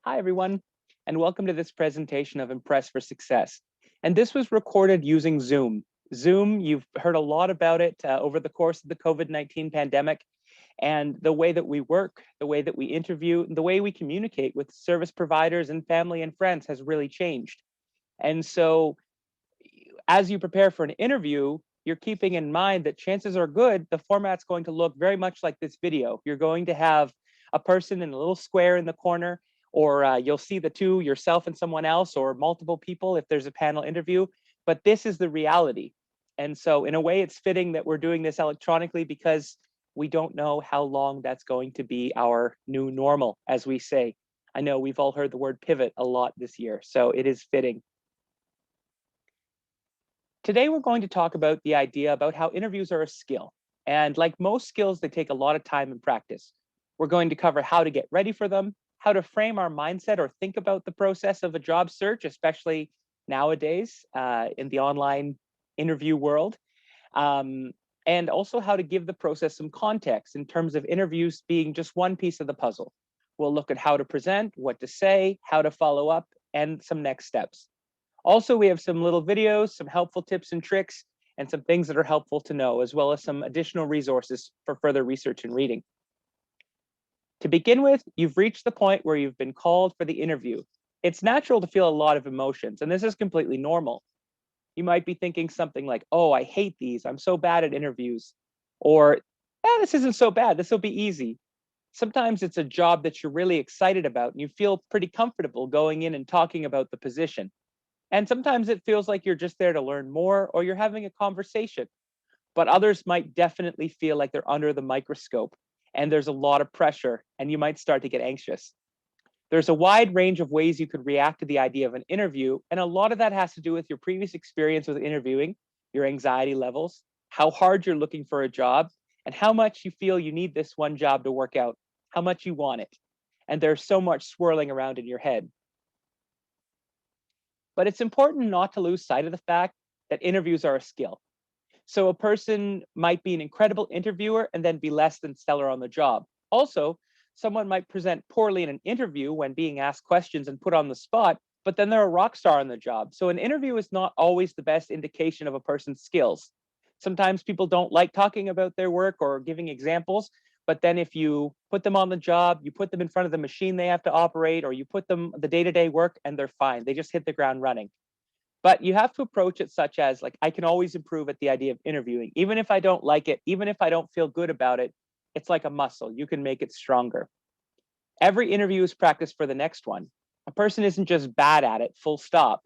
Hi, everyone, and welcome to this presentation of Impress for Success. And this was recorded using Zoom. Zoom, you've heard a lot about it over the course of the COVID-19 pandemic, and the way that we work, the way that we interview, the way we communicate with service providers and family and friends has really changed. And so as you prepare for an interview, you're keeping in mind that chances are good the format's going to look very much like this video. You're going to have a person in a little square in the corner, or you'll see the two, yourself and someone else, or multiple people if there's a panel interview. But this is the reality. And so in a way, it's fitting that we're doing this electronically because we don't know how long that's going to be our new normal, as we say. I know we've all heard the word pivot a lot this year, so it is fitting. Today, we're going to talk about the idea about how interviews are a skill. And like most skills, they take a lot of time and practice. We're going to cover how to get ready for them, how to frame our mindset or think about the process of a job search, especially nowadays in the online interview world, um, and also how to give the process some context in terms of interviews being just one piece of the puzzle. We'll look at how to present, what to say, how to follow up, and some next steps. Also, we have some little videos, some helpful tips and tricks, and some things that are helpful to know, as well as some additional resources for further research and reading. To begin with, you've reached the point where you've been called for the interview. It's natural to feel a lot of emotions, and this is completely normal. You might be thinking something like, oh, I hate these. I'm so bad at interviews. Or, this isn't so bad. This will be easy. Sometimes it's a job that you're really excited about, and you feel pretty comfortable going in and talking about the position. And sometimes it feels like you're just there to learn more or you're having a conversation. But others might definitely feel like they're under the microscope and there's a lot of pressure and you might start to get anxious. There's a wide range of ways you could react to the idea of an interview. And a lot of that has to do with your previous experience with interviewing, your anxiety levels, how hard you're looking for a job, and how much you feel you need this one job to work out, how much you want it. And there's so much swirling around in your head. But it's important not to lose sight of the fact that interviews are a skill. So a person might be an incredible interviewer and then be less than stellar on the job. Also, someone might present poorly in an interview when being asked questions and put on the spot, but then they're a rock star on the job. So an interview is not always the best indication of a person's skills. Sometimes people don't like talking about their work or giving examples, but then if you put them on the job, you put them in front of the machine they have to operate, or you put them the day-to-day work and they're fine. They just hit the ground running. But you have to approach it such as like, I can always improve at the idea of interviewing. Even if I don't like it, even if I don't feel good about it, it's like a muscle. You can make it stronger. Every interview is practice for the next one. A person isn't just bad at it, full stop.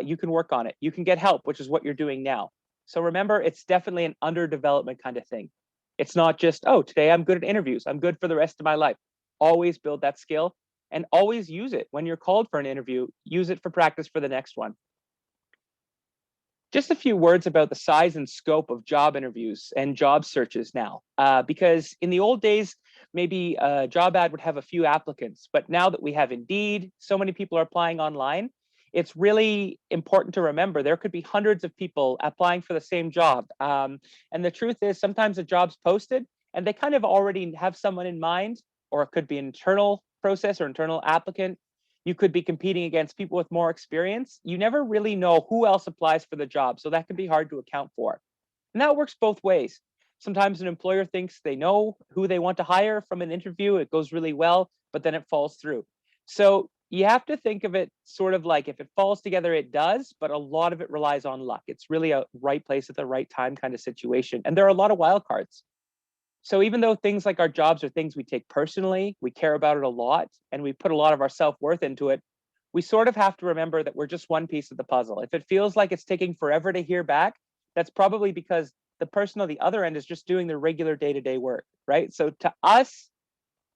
You can work on it. You can get help, which is what you're doing now. So remember, it's definitely an underdevelopment kind of thing. It's not just, oh, today I'm good at interviews. I'm good for the rest of my life. Always build that skill and always use it. When you're called for an interview, use it for practice for the next one. Just a few words about the size and scope of job interviews and job searches now. Because in the old days, maybe a job ad would have a few applicants, but now that we have Indeed, so many people are applying online, it's really important to remember there could be hundreds of people applying for the same job. And the truth is sometimes a job's posted and they kind of already have someone in mind, or it could be an internal process or internal applicant. You could be competing against people with more experience. You never really know who else applies for the job, so that can be hard to account for. And that works both ways. Sometimes an employer thinks they know who they want to hire from an interview, it goes really well, but then it falls through. So you have to think of it sort of like if it falls together, it does, but a lot of it relies on luck. It's really a right place at the right time kind of situation. And there are a lot of wild cards. So even though things like our jobs are things we take personally, we care about it a lot, and we put a lot of our self-worth into it, we sort of have to remember that we're just one piece of the puzzle. If it feels like it's taking forever to hear back, that's probably because the person on the other end is just doing their regular day-to-day work, right? So to us,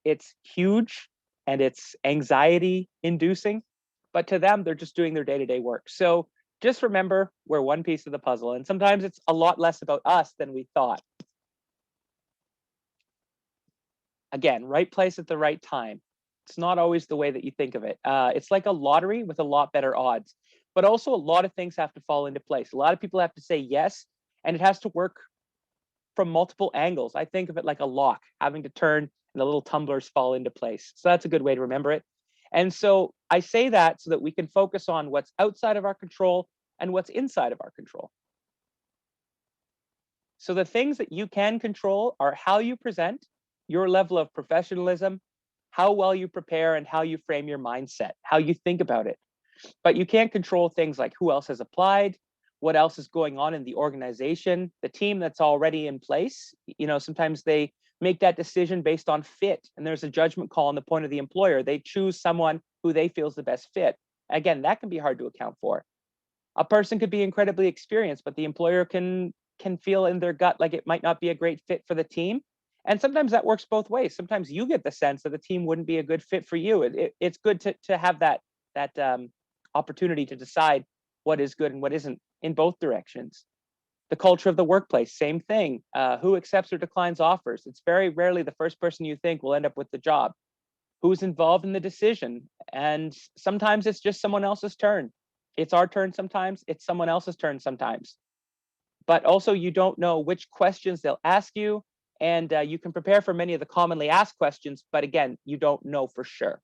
it's huge and it's anxiety inducing, but to them, they're just doing their day-to-day work. So just remember we're one piece of the puzzle, and sometimes it's a lot less about us than we thought. Again, right place at the right time. It's not always the way that you think of it. It's like a lottery with a lot better odds, but also a lot of things have to fall into place. A lot of people have to say yes, and it has to work from multiple angles. I think of it like a lock, having to turn and the little tumblers fall into place. So that's a good way to remember it. And so I say that so that we can focus on what's outside of our control and what's inside of our control. So the things that you can control are how you present, your level of professionalism, how well you prepare, and how you frame your mindset, how you think about it. But you can't control things like who else has applied, what else is going on in the organization, the team that's already in place. Sometimes they make that decision based on fit, and there's a judgment call on the point of the employer. They choose someone who they feel is the best fit. Again, that can be hard to account for. A person could be incredibly experienced, but the employer can feel in their gut like it might not be a great fit for the team. And sometimes that works both ways. Sometimes you get the sense that the team wouldn't be a good fit for you. It's good to have that opportunity to decide what is good and what isn't in both directions. The culture of the workplace, same thing. Who accepts or declines offers? It's very rarely the first person you think will end up with the job. Who's involved in the decision? And sometimes it's just someone else's turn. It's our turn sometimes, it's someone else's turn sometimes. But also you don't know which questions they'll ask you, and you can prepare for many of the commonly asked questions, but again, you don't know for sure.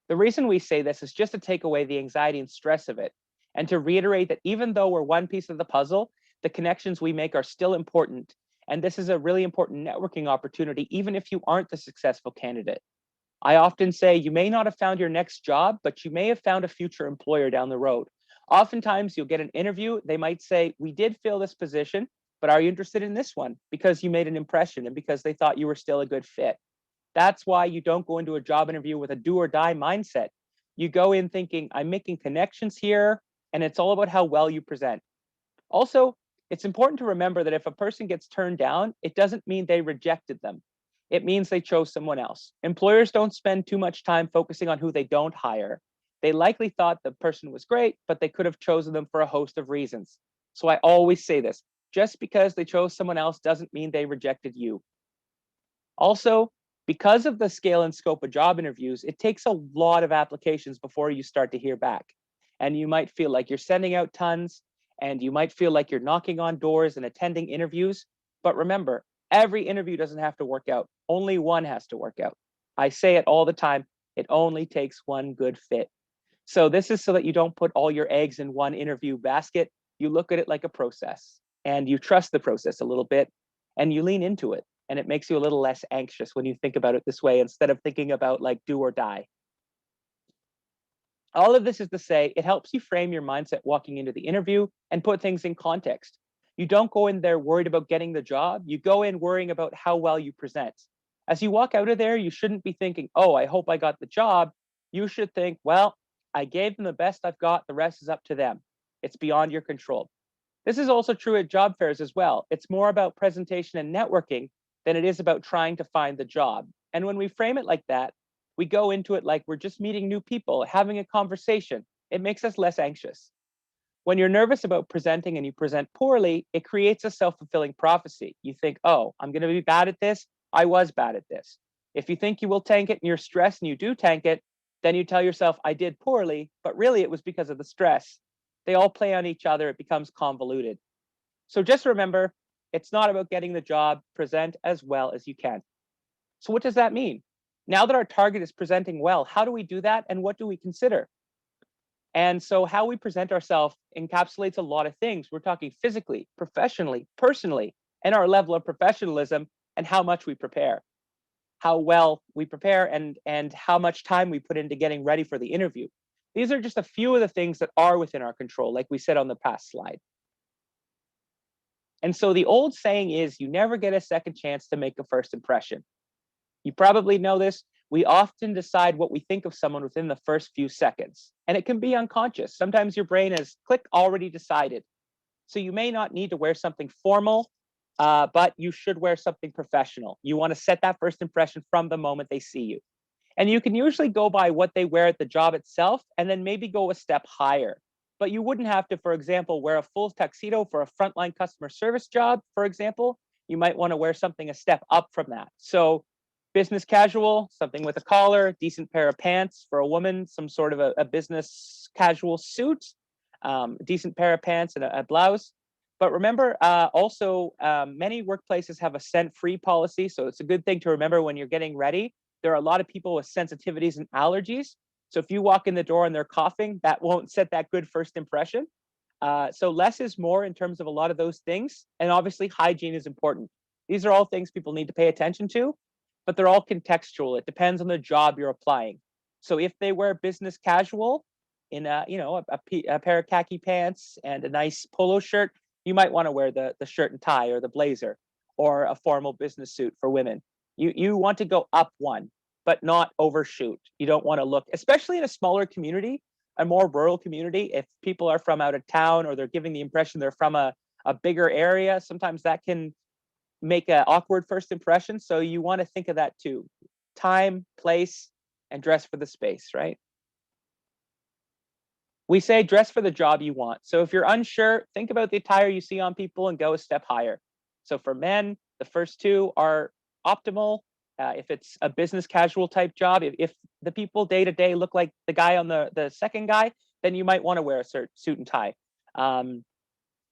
The reason we say this is just to take away the anxiety and stress of it, and to reiterate that even though we're one piece of the puzzle, the connections we make are still important. And this is a really important networking opportunity, even if you aren't the successful candidate. I often say you may not have found your next job, but you may have found a future employer down the road. Oftentimes you'll get an interview. They might say, we did fill this position, but are you interested in this one? Because you made an impression and because they thought you were still a good fit. That's why you don't go into a job interview with a do or die mindset. You go in thinking, I'm making connections here, and it's all about how well you present. Also, it's important to remember that if a person gets turned down, it doesn't mean they rejected them. It means they chose someone else. Employers don't spend too much time focusing on who they don't hire. They likely thought the person was great, but they could have chosen them for a host of reasons. So I always say this, just because they chose someone else doesn't mean they rejected you. Also, because of the scale and scope of job interviews, it takes a lot of applications before you start to hear back. And you might feel like you're sending out tons, and you might feel like you're knocking on doors and attending interviews. But remember, every interview doesn't have to work out. Only one has to work out. I say it all the time. It only takes one good fit. So this is so that you don't put all your eggs in one interview basket. You look at it like a process, and you trust the process a little bit, and you lean into it. And it makes you a little less anxious when you think about it this way, instead of thinking about like do or die. All of this is to say, it helps you frame your mindset walking into the interview and put things in context. You don't go in there worried about getting the job. You go in worrying about how well you present. As you walk out of there, you shouldn't be thinking, oh, I hope I got the job. You should think, well, I gave them the best I've got. The rest is up to them. It's beyond your control. This is also true at job fairs as well. It's more about presentation and networking than it is about trying to find the job. And when we frame it like that, we go into it like we're just meeting new people, having a conversation. It makes us less anxious. When you're nervous about presenting and you present poorly, it creates a self-fulfilling prophecy. You think, oh, I'm going to be bad at this. I was bad at this. If you think you will tank it and you're stressed and you do tank it, then you tell yourself, I did poorly, but really it was because of the stress. They all play on each other. It becomes convoluted. So just remember, it's not about getting the job. Present as well as you can. So what does that mean? Now that our target is presenting well, how do we do that and what do we consider? And so how we present ourselves encapsulates a lot of things. We're talking physically, professionally, personally, and our level of professionalism and how much we prepare, how well we prepare, and how much time we put into getting ready for the interview. These are just a few of the things that are within our control, like we said on the past slide. And so the old saying is, you never get a second chance to make a first impression. You probably know this. We often decide what we think of someone within the first few seconds, and it can be unconscious. Sometimes your brain has click already decided. So you may not need to wear something formal, but you should wear something professional. You want to set that first impression from the moment they see you. And you can usually go by what they wear at the job itself, and then maybe go a step higher. But you wouldn't have to, for example, wear a full tuxedo for a frontline customer service job, for example. You might want to wear something a step up from that. So business casual, something with a collar, decent pair of pants for a woman, some sort of a business casual suit, decent pair of pants and a blouse. But remember, also, many workplaces have a scent-free policy. So it's a good thing to remember when you're getting ready. There are a lot of people with sensitivities and allergies. So if you walk in the door and they're coughing, that won't set that good first impression. So less is more in terms of a lot of those things. And obviously hygiene is important. These are all things people need to pay attention to, but they're all contextual. It depends on the job you're applying. So if they wear business casual in a pair of khaki pants and a nice polo shirt, you might want to wear the shirt and tie or the blazer or a formal business suit for women. You want to go up one, but not overshoot. You don't want to look, especially in a smaller community, a more rural community, if people are from out of town or they're giving the impression they're from a bigger area, sometimes that can make an awkward first impression. So you want to think of that too. Time, place, and dress for the space, right? We say dress for the job you want. So if you're unsure, think about the attire you see on people and go a step higher. So for men, the first two are optimal. If it's a business casual type job, if the people day to day look like the guy on the second guy, then you might want to wear a suit and tie.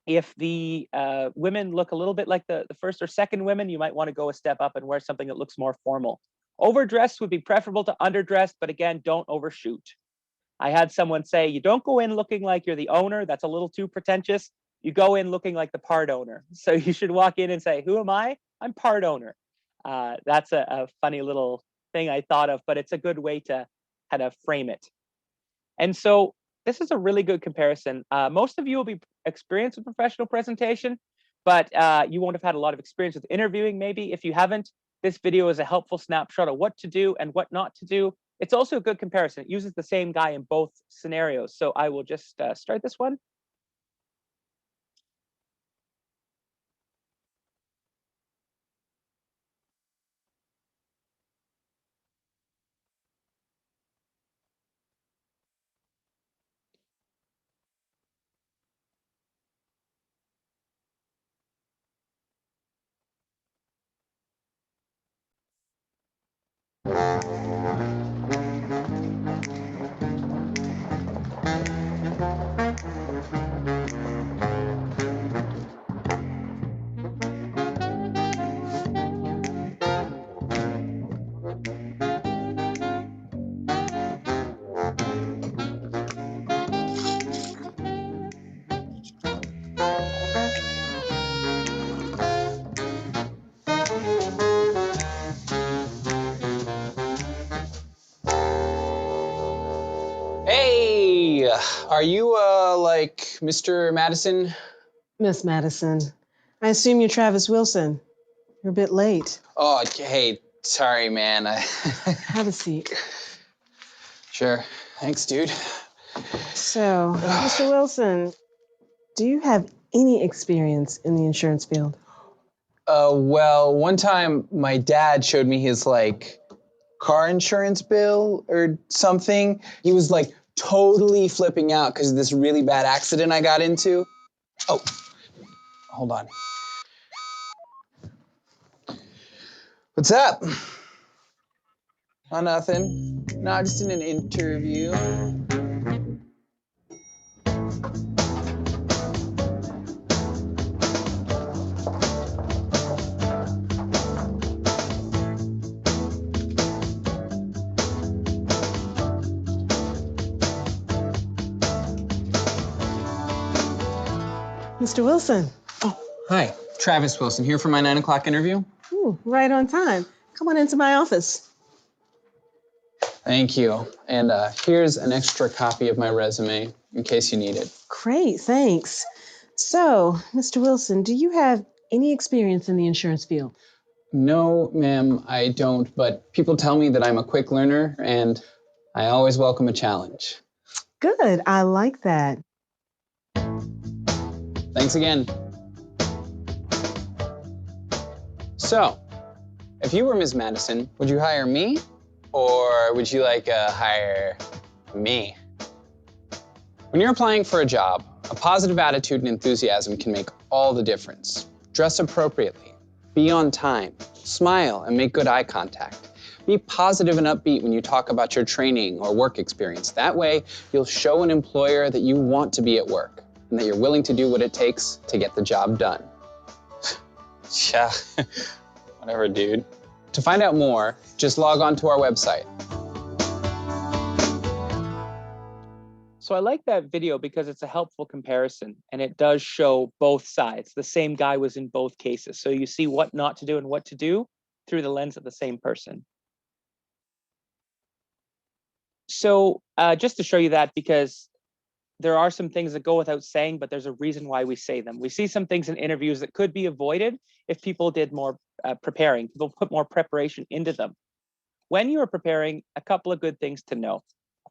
If the women look a little bit like the first or second women, you might want to go a step up and wear something that looks more formal. Overdress would be preferable to underdress, but again, don't overshoot. I had someone say, you don't go in looking like you're the owner. That's a little too pretentious. You go in looking like the part owner. So you should walk in and say, who am I? I'm part owner. That's a funny little thing I thought of, but it's a good way to kind of frame it. And so this is a really good comparison. Most of you will be experienced with professional presentation, but you won't have had a lot of experience with interviewing maybe. If you haven't, this video is a helpful snapshot of what to do and what not to do. It's also a good comparison. It uses the same guy in both scenarios. So I will just start this one. Hey, are you like Mr. Madison? Miss Madison, I assume you're Travis Wilson. You're a bit late. Oh, hey, sorry, man. Have a seat. Sure. Thanks, dude. So, Mr. Wilson, do you have any experience in the insurance field? Well, one time my dad showed me his like car insurance bill or something. He was like totally flipping out because of this really bad accident I got into. Oh, hold on. What's up? Oh, nothing. No, just in an interview. Mr. Wilson. Oh, hi. Travis Wilson here for my 9 o'clock interview. Ooh, right on time. Come on into my office. Thank you. And here's an extra copy of my resume in case you need it. Great, thanks. So, Mr. Wilson, do you have any experience in the insurance field? No, ma'am, I don't, but people tell me that I'm a quick learner and I always welcome a challenge. Good, I like that. Thanks again. So, if you were Ms. Madison, would you hire me or would you hire me? When you're applying for a job, a positive attitude and enthusiasm can make all the difference. Dress appropriately, be on time, smile and make good eye contact. Be positive and upbeat when you talk about your training or work experience. That way, you'll show an employer that you want to be at work and that you're willing to do what it takes to get the job done. Yeah, whatever, dude. To find out more, just log on to our website. So I like that video because it's a helpful comparison and it does show both sides. The same guy was in both cases. So you see what not to do and what to do through the lens of the same person. So just to show you that, because there are some things that go without saying, but there's a reason why we say them. We see some things in interviews that could be avoided if people did more preparing, people put more preparation into them. When you are preparing, a couple of good things to know.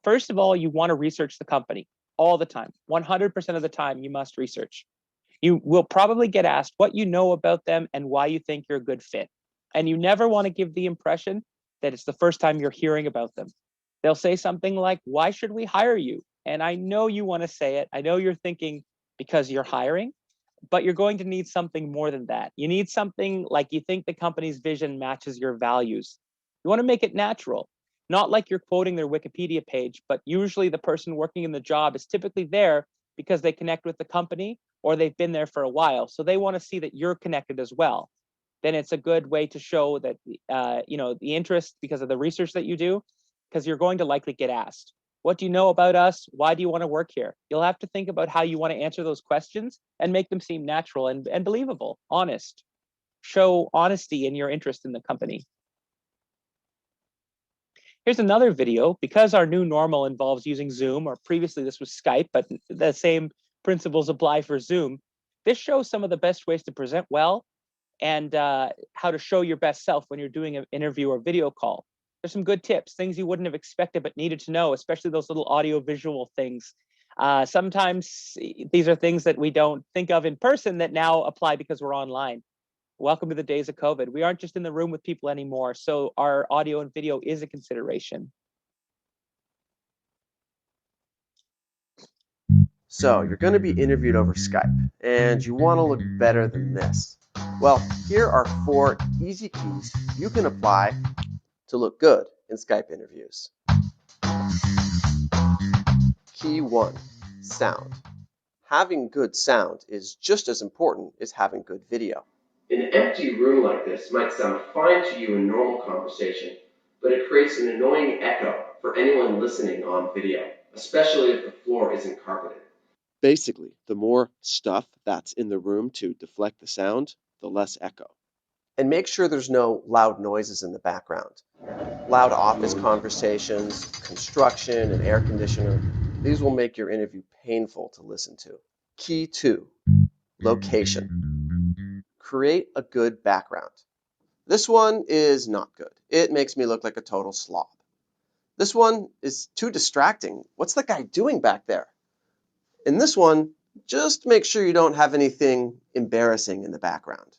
First of all, you want to research the company all the time. 100% of the time, you must research. You will probably get asked what you know about them and why you think you're a good fit. And you never want to give the impression that it's the first time you're hearing about them. They'll say something like, "Why should we hire you?" And I know you want to say it. I know you're thinking because you're hiring, but you're going to need something more than that. You need something like you think the company's vision matches your values. You want to make it natural, not like you're quoting their Wikipedia page, but usually the person working in the job is typically there because they connect with the company or they've been there for a while. So they want to see that you're connected as well. Then it's a good way to show that the interest because of the research that you do, because you're going to likely get asked, "What do you know about us? Why do you want to work here?" You'll have to think about how you want to answer those questions and make them seem natural and believable, honest. Show honesty in your interest in the company. Here's another video. Because our new normal involves using Zoom, or previously this was Skype, but the same principles apply for Zoom. This shows some of the best ways to present well and how to show your best self when you're doing an interview or video call. There's some good tips, things you wouldn't have expected but needed to know, especially those little audio visual things. Sometimes these are things that we don't think of in person that now apply because we're online. Welcome to the days of COVID. We aren't just in the room with people anymore, so our audio and video is a consideration. So you're going to be interviewed over Skype, and you want to look better than this. Well, here are 4 easy keys you can apply to look good in Skype interviews. Key 1, sound. Having good sound is just as important as having good video. An empty room like this might sound fine to you in normal conversation, but it creates an annoying echo for anyone listening on video, especially if the floor isn't carpeted. Basically, the more stuff that's in the room to deflect the sound, the less echo. And make sure there's no loud noises in the background. Loud office conversations, construction, and air conditioner, these will make your interview painful to listen to. Key 2, location. Create a good background. This one is not good. It makes me look like a total slob. This one is too distracting. What's that guy doing back there? In this one, just make sure you don't have anything embarrassing in the background.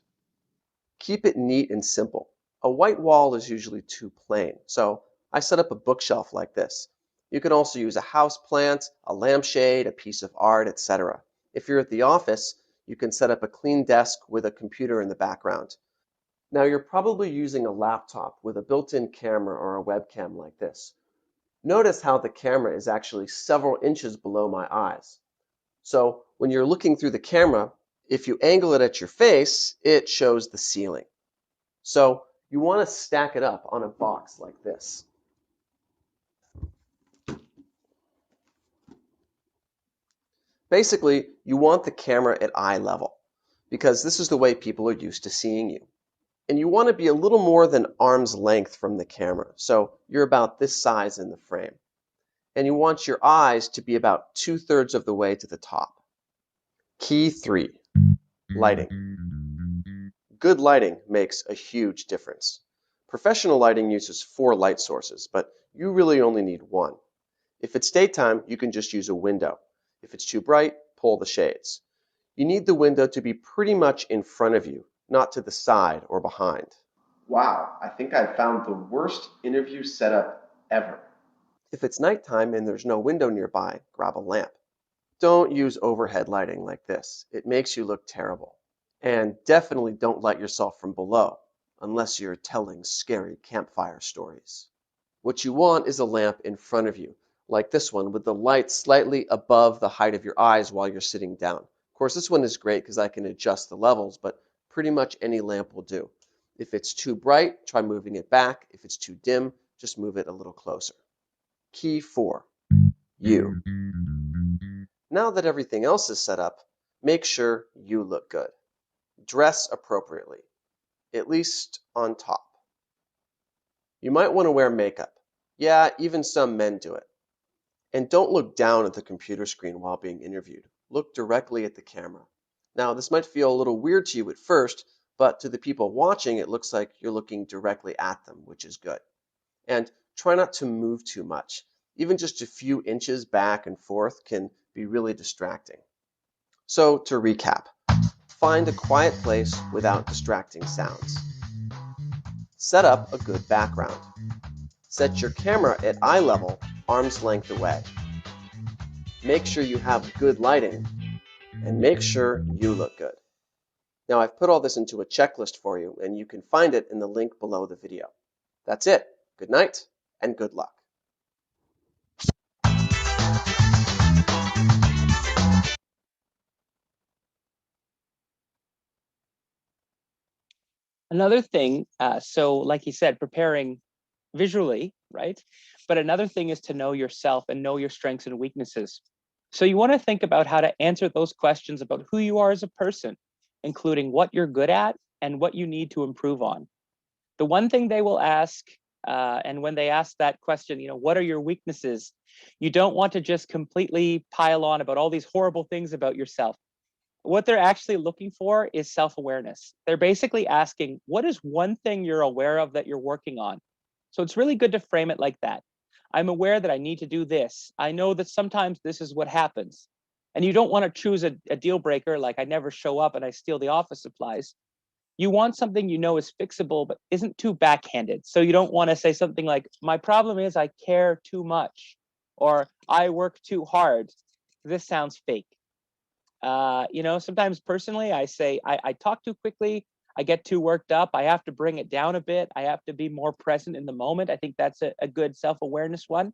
Keep it neat and simple. A white wall is usually too plain, so I set up a bookshelf like this. You can also use a house plant, a lampshade, a piece of art, etc. If you're at the office, you can set up a clean desk with a computer in the background. Now you're probably using a laptop with a built-in camera or a webcam like this. Notice how the camera is actually several inches below my eyes. So when you're looking through the camera, if you angle it at your face, it shows the ceiling. So you want to stack it up on a box like this. Basically, you want the camera at eye level because this is the way people are used to seeing you. And you want to be a little more than arm's length from the camera, so you're about this size in the frame. And you want your eyes to be about 2/3 of the way to the top. Key 3, lighting. Good lighting makes a huge difference. Professional lighting uses 4 light sources, but you really only need 1. If it's daytime, you can just use a window. If it's too bright, pull the shades. You need the window to be pretty much in front of you, not to the side or behind. Wow, I think I found the worst interview setup ever. If it's nighttime and there's no window nearby, grab a lamp. Don't use overhead lighting like this. It makes you look terrible. And definitely don't light yourself from below, unless you're telling scary campfire stories. What you want is a lamp in front of you, like this one, with the light slightly above the height of your eyes while you're sitting down. Of course, this one is great because I can adjust the levels, but pretty much any lamp will do. If it's too bright, try moving it back. If it's too dim, just move it a little closer. Key 4, you. Now that everything else is set up, make sure you look good. Dress appropriately, at least on top. You might want to wear makeup. Yeah, even some men do it. And don't look down at the computer screen while being interviewed. Look directly at the camera. Now, this might feel a little weird to you at first, but to the people watching, it looks like you're looking directly at them, which is good. And try not to move too much. Even just a few inches back and forth can be really distracting. So, to recap, find a quiet place without distracting sounds. Set up a good background. Set your camera at eye level, arm's length away. Make sure you have good lighting, and make sure you look good. Now, I've put all this into a checklist for you, and you can find it in the link below the video. That's it. Good night, and good luck. Another thing, so like he said, preparing visually, right? But another thing is to know yourself and know your strengths and weaknesses. So you want to think about how to answer those questions about who you are as a person, including what you're good at and what you need to improve on. The one thing they will ask, and when they ask that question, what are your weaknesses? You don't want to just completely pile on about all these horrible things about yourself. What they're actually looking for is self-awareness. They're basically asking, what is one thing you're aware of that you're working on? So it's really good to frame it like that. I'm aware that I need to do this. I know that sometimes this is what happens. And you don't want to choose a deal breaker like I never show up and I steal the office supplies. You want something you know is fixable, but isn't too backhanded. So you don't want to say something like, my problem is I care too much, or I work too hard. This sounds fake. Sometimes personally, I say I talk too quickly. I get too worked up. I have to bring it down a bit. I have to be more present in the moment. I think that's a good self-awareness one.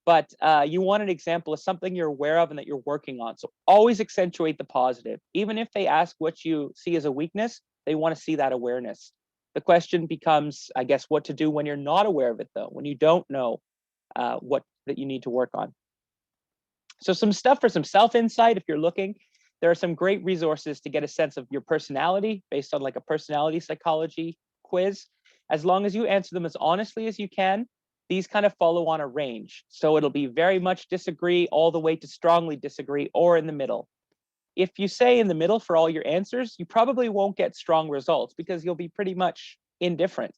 But you want an example of something you're aware of and that you're working on. So always accentuate the positive. Even if they ask what you see as a weakness, they want to see that awareness. The question becomes, I guess, what to do when you're not aware of it, though, when you don't know what that you need to work on. So some stuff for some self-insight, if you're looking, there are some great resources to get a sense of your personality based on like a personality psychology quiz. As long as you answer them as honestly as you can, these kind of follow on a range. So it'll be very much disagree all the way to strongly disagree or in the middle. If you say in the middle for all your answers, you probably won't get strong results because you'll be pretty much indifferent.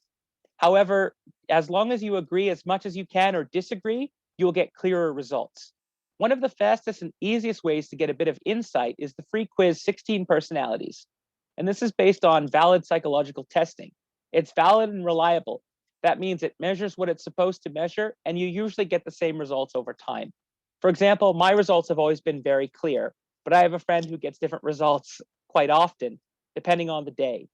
However, as long as you agree as much as you can or disagree, you'll get clearer results. One of the fastest and easiest ways to get a bit of insight is the free quiz 16 Personalities. And this is based on valid psychological testing. It's valid and reliable. That means it measures what it's supposed to measure, and you usually get the same results over time. For example, my results have always been very clear, but I have a friend who gets different results quite often, depending on the day.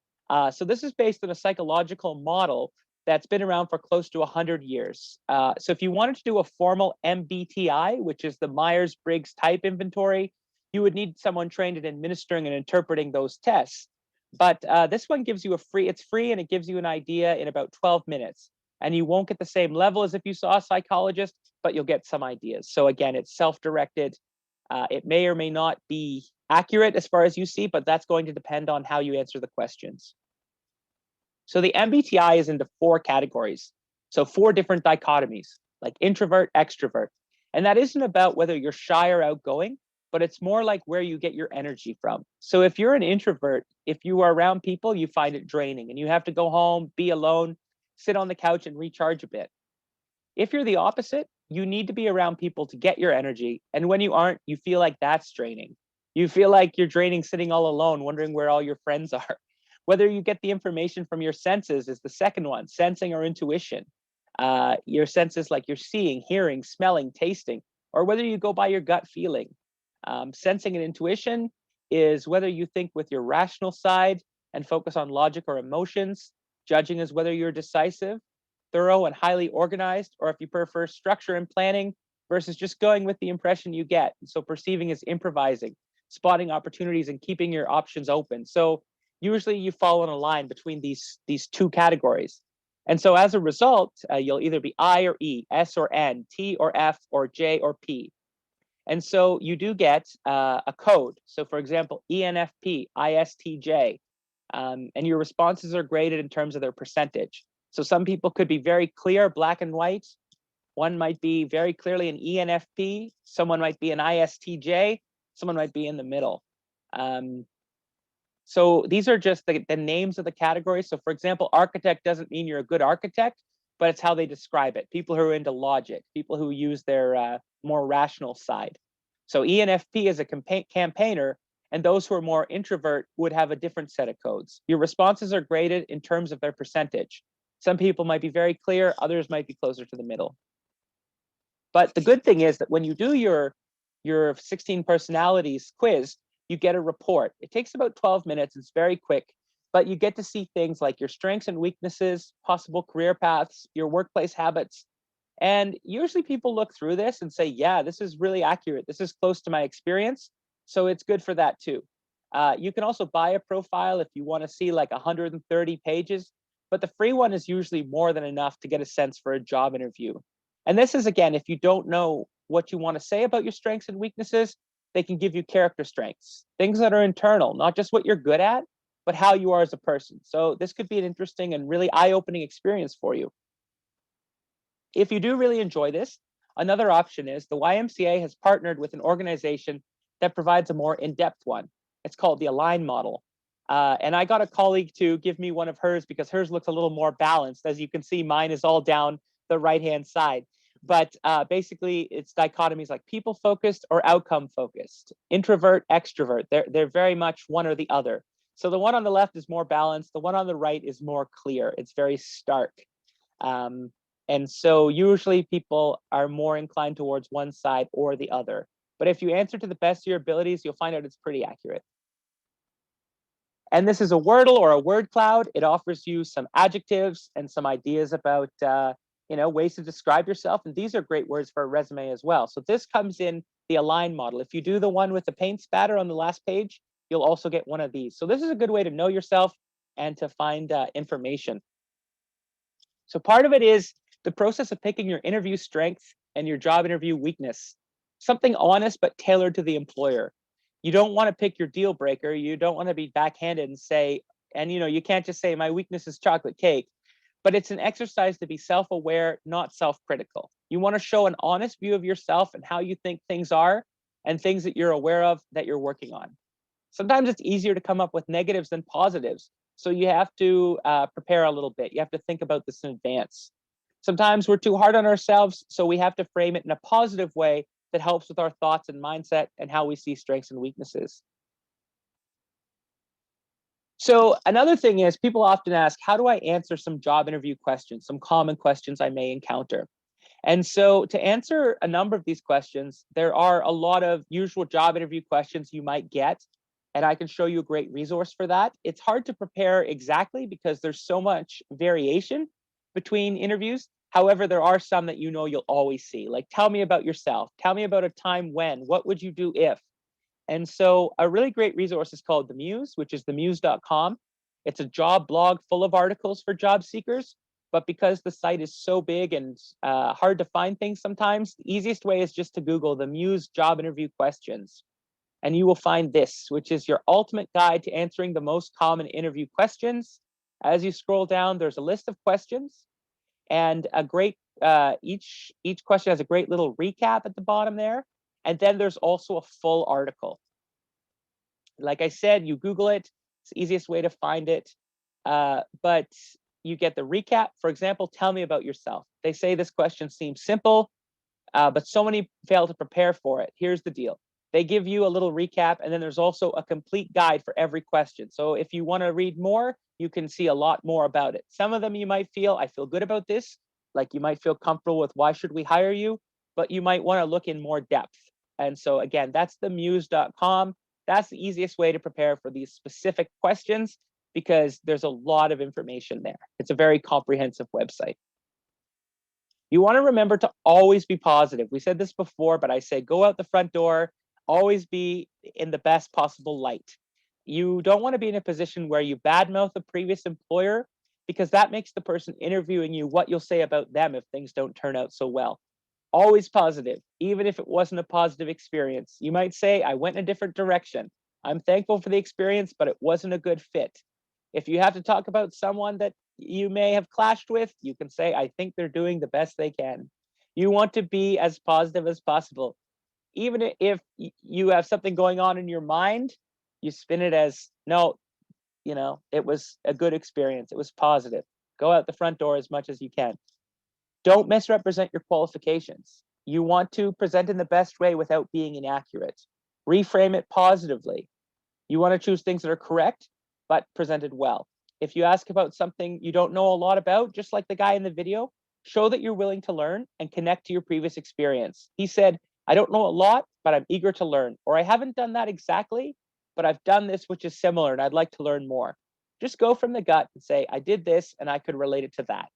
So this is based on a psychological model that's been around for close to 100 years. So if you wanted to do a formal MBTI, which is the Myers-Briggs Type Inventory, you would need someone trained in administering and interpreting those tests. But this one gives you it's free and it gives you an idea in about 12 minutes. And you won't get the same level as if you saw a psychologist, but you'll get some ideas. So again, it's self-directed. It may or may not be accurate as far as you see, but that's going to depend on how you answer the questions. So the MBTI is into 4 categories. So 4 different dichotomies, like introvert, extrovert. And that isn't about whether you're shy or outgoing, but it's more like where you get your energy from. So if you're an introvert, if you are around people, you find it draining and you have to go home, be alone, sit on the couch and recharge a bit. If you're the opposite, you need to be around people to get your energy. And when you aren't, you feel like that's draining. You feel like you're draining sitting all alone, wondering where all your friends are. Whether you get the information from your senses is the second one, sensing or intuition. Your senses like you're seeing, hearing, smelling, tasting, or whether you go by your gut feeling. Sensing and intuition is whether you think with your rational side and focus on logic or emotions. Judging is whether you're decisive, thorough, and highly organized, or if you prefer structure and planning versus just going with the impression you get. So perceiving is improvising, spotting opportunities and keeping your options open. So usually you fall in a line between these two categories. And so as a result, you'll either be I or E, S or N, T or F, or J or P. And so you do get a code. So for example, ENFP, ISTJ, and your responses are graded in terms of their percentage. So some people could be very clear, black and white. One might be very clearly an ENFP. Someone might be an ISTJ. Someone might be in the middle. So these are just the names of the categories. So for example, architect doesn't mean you're a good architect, but it's how they describe it. People who are into logic, people who use their more rational side. So ENFP is a campaigner, and those who are more introvert would have a different set of codes. Your responses are graded in terms of their percentage. Some people might be very clear, others might be closer to the middle. But the good thing is that when you do your 16 personalities quiz, you get a report. It takes about 12 minutes, it's very quick, but you get to see things like your strengths and weaknesses, possible career paths, your workplace habits. And usually people look through this and say, yeah, this is really accurate. This is close to my experience. So it's good for that too. You can also buy a profile if you want to see like 130 pages, but the free one is usually more than enough to get a sense for a job interview. And this is, again, if you don't know what you want to say about your strengths and weaknesses, they can give you character strengths, things that are internal, not just what you're good at, but how you are as a person. So this could be an interesting and really eye-opening experience for you. If you do really enjoy this, another option is the YMCA has partnered with an organization that provides a more in-depth one. It's called the Align model. And I got a colleague to give me one of hers because hers looks a little more balanced. As you can see, mine is all down the right-hand side. But basically, it's dichotomies like people-focused or outcome-focused, introvert, extrovert. They're very much one or the other. So the one on the left is more balanced. The one on the right is more clear. It's very stark. And so usually people are more inclined towards one side or the other. But if you answer to the best of your abilities, you'll find out it's pretty accurate. And this is a Wordle or a word cloud. It offers you some adjectives and some ideas about ways to describe yourself. And these are great words for a resume as well. So this comes in the Align model. If you do the one with the paint spatter on the last page, you'll also get one of these. So this is a good way to know yourself and to find information. So part of it is the process of picking your interview strength and your job interview weakness. Something honest but tailored to the employer. You don't want to pick your deal breaker. You don't want to be backhanded and say, and you can't just say my weakness is chocolate cake. But it's an exercise to be self-aware, not self-critical. You want to show an honest view of yourself and how you think things are and things that you're aware of that you're working on. Sometimes it's easier to come up with negatives than positives. So you have to prepare a little bit. You have to think about this in advance. Sometimes we're too hard on ourselves, so we have to frame it in a positive way that helps with our thoughts and mindset and how we see strengths and weaknesses. So another thing is people often ask, how do I answer some job interview questions, some common questions I may encounter? And so to answer a number of these questions, there are a lot of usual job interview questions you might get, and I can show you a great resource for that. It's hard to prepare exactly because there's so much variation between interviews. However, there are some that you'll always see, like tell me about yourself, tell me about a time when, what would you do if? And so a really great resource is called The Muse, which is themuse.com. It's a job blog full of articles for job seekers. But because the site is so big and hard to find things sometimes, the easiest way is just to Google the Muse job interview questions. And you will find this, which is your ultimate guide to answering the most common interview questions. As you scroll down, there's a list of questions. And a great each question has a great little recap at the bottom there. And then there's also a full article. Like I said, you Google it. It's the easiest way to find it. But you get the recap. For example, tell me about yourself. They say this question seems simple, but so many fail to prepare for it. Here's the deal. They give you a little recap, and then there's also a complete guide for every question. So if you want to read more, you can see a lot more about it. Some of them you might feel, I feel good about this. Like you might feel comfortable with why should we hire you, but you might want to look in more depth. And so again, that's themuse.com. That's the easiest way to prepare for these specific questions because there's a lot of information there. It's a very comprehensive website. You want to remember to always be positive. We said this before, but I say go out the front door, always be in the best possible light. You don't want to be in a position where you badmouth a previous employer, because that makes the person interviewing you what you'll say about them if things don't turn out so well. Always positive, even if it wasn't a positive experience. You might say, I went in a different direction. I'm thankful for the experience, but it wasn't a good fit. If you have to talk about someone that you may have clashed with, you can say, I think they're doing the best they can. You want to be as positive as possible. Even if you have something going on in your mind, you spin it as, no, it was a good experience. It was positive. Go out the front door as much as you can. Don't misrepresent your qualifications. You want to present in the best way without being inaccurate. Reframe it positively. You want to choose things that are correct, but presented well. If you ask about something you don't know a lot about, just like the guy in the video, show that you're willing to learn and connect to your previous experience. He said, I don't know a lot, but I'm eager to learn. Or I haven't done that exactly, but I've done this, which is similar, and I'd like to learn more. Just go from the gut and say, I did this and I could relate it to that.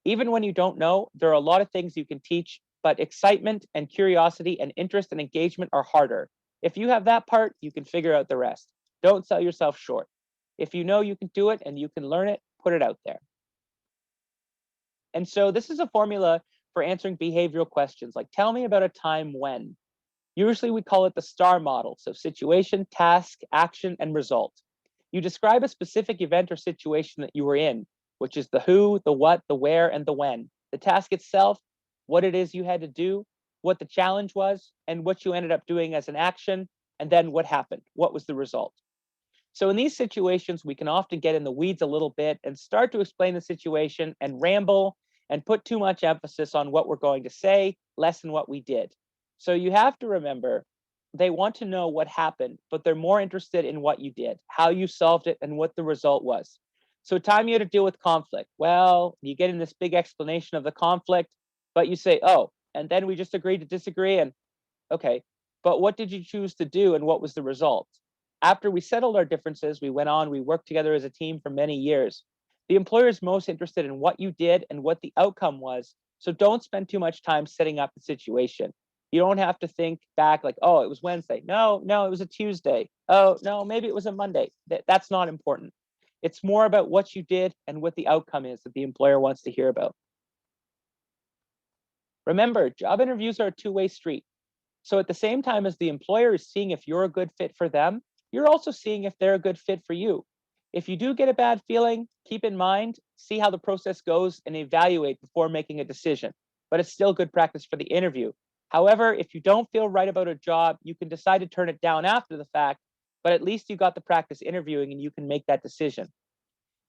Even when you don't know, there are a lot of things you can teach, but excitement and curiosity and interest and engagement are harder. If you have that part, you can figure out the rest. Don't sell yourself short. If you know you can do it and you can learn it, put it out there. And so this is a formula for answering behavioral questions like, tell me about a time when. Usually we call it the STAR model. So situation, task, action, and result. You describe a specific event or situation that you were in, which is the who, the what, the where, and the when. The task itself, what it is you had to do, what the challenge was, and what you ended up doing as an action, and then what happened, what was the result. So in these situations, we can often get in the weeds a little bit and start to explain the situation and ramble and put too much emphasis on what we're going to say, less than what we did. So you have to remember, they want to know what happened, but they're more interested in what you did, how you solved it, and what the result was. So time you had to deal with conflict. Well, you get in this big explanation of the conflict, but you say, oh, and then we just agreed to disagree. And okay, but what did you choose to do and what was the result? After we settled our differences, we went on, we worked together as a team for many years. The employer is most interested in what you did and what the outcome was. So don't spend too much time setting up the situation. You don't have to think back like, oh, it was Wednesday. No, it was a Tuesday. Oh, no, maybe it was a Monday. That's not important. It's more about what you did and what the outcome is that the employer wants to hear about. Remember, job interviews are a two-way street. So at the same time as the employer is seeing if you're a good fit for them, you're also seeing if they're a good fit for you. If you do get a bad feeling, keep in mind, see how the process goes and evaluate before making a decision. But it's still good practice for the interview. However, if you don't feel right about a job, you can decide to turn it down after the fact, but at least you got the practice interviewing and you can make that decision.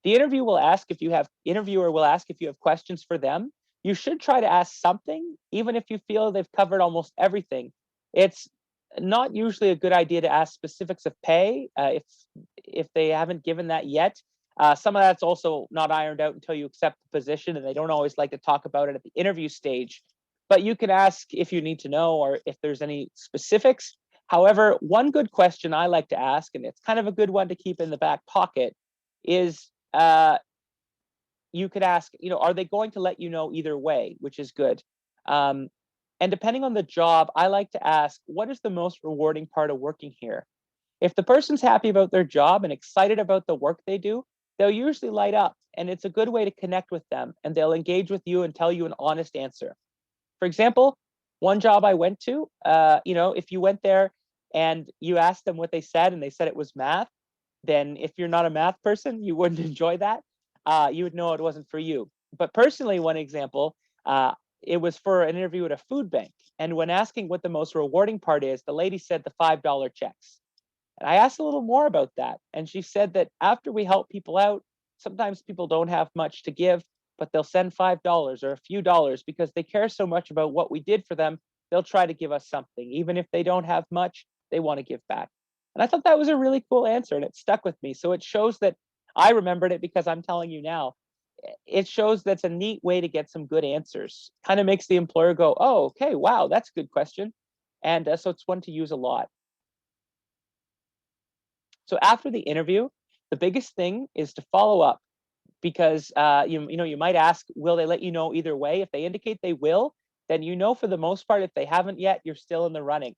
The interviewer will ask if you have questions for them. You should try to ask something, even if you feel they've covered almost everything. It's not usually a good idea to ask specifics of pay if they haven't given that yet. Some of that's also not ironed out until you accept the position, and they don't always like to talk about it at the interview stage. But you can ask if you need to know or if there's any specifics. However, one good question I like to ask, and it's kind of a good one to keep in the back pocket, is you could ask, are they going to let you know either way, which is good. And depending on the job, I like to ask, what is the most rewarding part of working here? If the person's happy about their job and excited about the work they do, they'll usually light up, and it's a good way to connect with them, and they'll engage with you and tell you an honest answer. For example, one job I went to, if you went there and you asked them what they said and they said it was math, then if you're not a math person, you wouldn't enjoy that. You would know it wasn't for you. But personally, one example, it was for an interview at a food bank. And when asking what the most rewarding part is, the lady said the $5 checks. And I asked a little more about that. And she said that after we help people out, sometimes people don't have much to give, but they'll send $5 or a few dollars because they care so much about what we did for them. They'll try to give us something. Even if they don't have much, they want to give back. And I thought that was a really cool answer, and it stuck with me. So it shows that I remembered it because I'm telling you now. It shows that's a neat way to get some good answers. Kind of makes the employer go, oh, okay, wow, that's a good question. And so it's one to use a lot. So after the interview, the biggest thing is to follow up because you might ask, will they let you know either way? If they indicate they will, then for the most part, if they haven't yet, you're still in the running.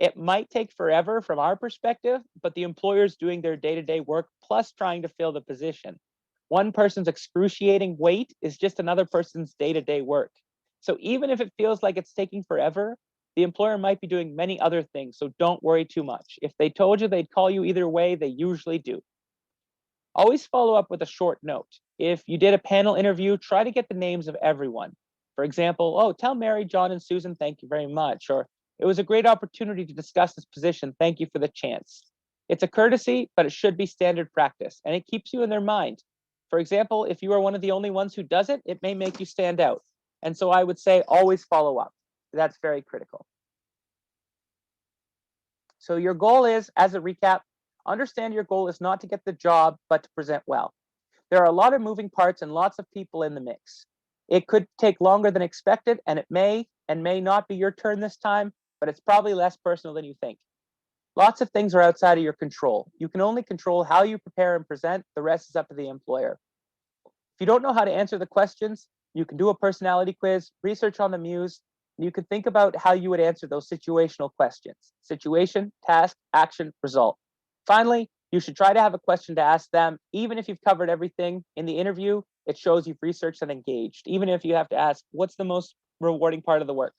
It might take forever from our perspective, but the employer's doing their day-to-day work plus trying to fill the position. One person's excruciating wait is just another person's day-to-day work. So even if it feels like it's taking forever, the employer might be doing many other things, so don't worry too much. If they told you they'd call you either way, they usually do. Always follow up with a short note. If you did a panel interview, try to get the names of everyone. For example, oh, tell Mary, John, and Susan, thank you very much. Or it was a great opportunity to discuss this position. Thank you for the chance. It's a courtesy, but it should be standard practice, and it keeps you in their mind. For example, if you are one of the only ones who does it, it may make you stand out. And so I would say always follow up. That's very critical. So your goal is, as a recap, understand your goal is not to get the job, but to present well. There are a lot of moving parts and lots of people in the mix. It could take longer than expected, and it may and may not be your turn this time, but it's probably less personal than you think. Lots of things are outside of your control. You can only control how you prepare and present. The rest is up to the employer. If you don't know how to answer the questions, you can do a personality quiz, research on the Muse, and you can think about how you would answer those situational questions. Situation, task, action, result. Finally, you should try to have a question to ask them. Even if you've covered everything in the interview, it shows you've researched and engaged. Even if you have to ask, what's the most rewarding part of the work?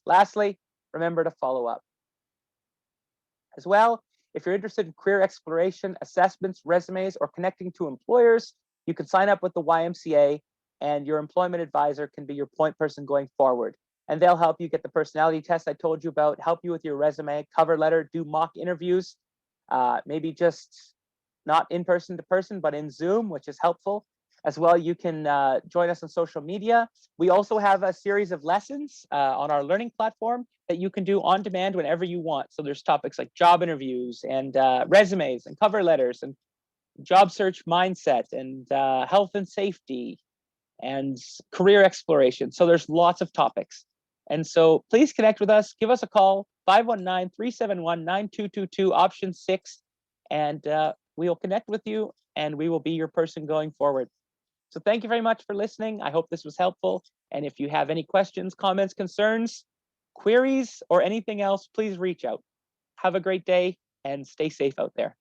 Lastly, remember to follow up. As well, if you're interested in career exploration, assessments, resumes, or connecting to employers, you can sign up with the YMCA, and your employment advisor can be your point person going forward. And they'll help you get the personality test I told you about, help you with your resume, cover letter, do mock interviews, maybe just not in person to person, but in Zoom, which is helpful. As well, you can join us on social media. We also have a series of lessons on our learning platform that you can do on demand whenever you want. So there's topics like job interviews and resumes and cover letters and job search mindset and health and safety and career exploration. So there's lots of topics. And so please connect with us. Give us a call, 519-371-9222, option 6, and we will connect with you and we will be your person going forward. So thank you very much for listening. I hope this was helpful. And if you have any questions, comments, concerns, queries, or anything else, please reach out. Have a great day and stay safe out there.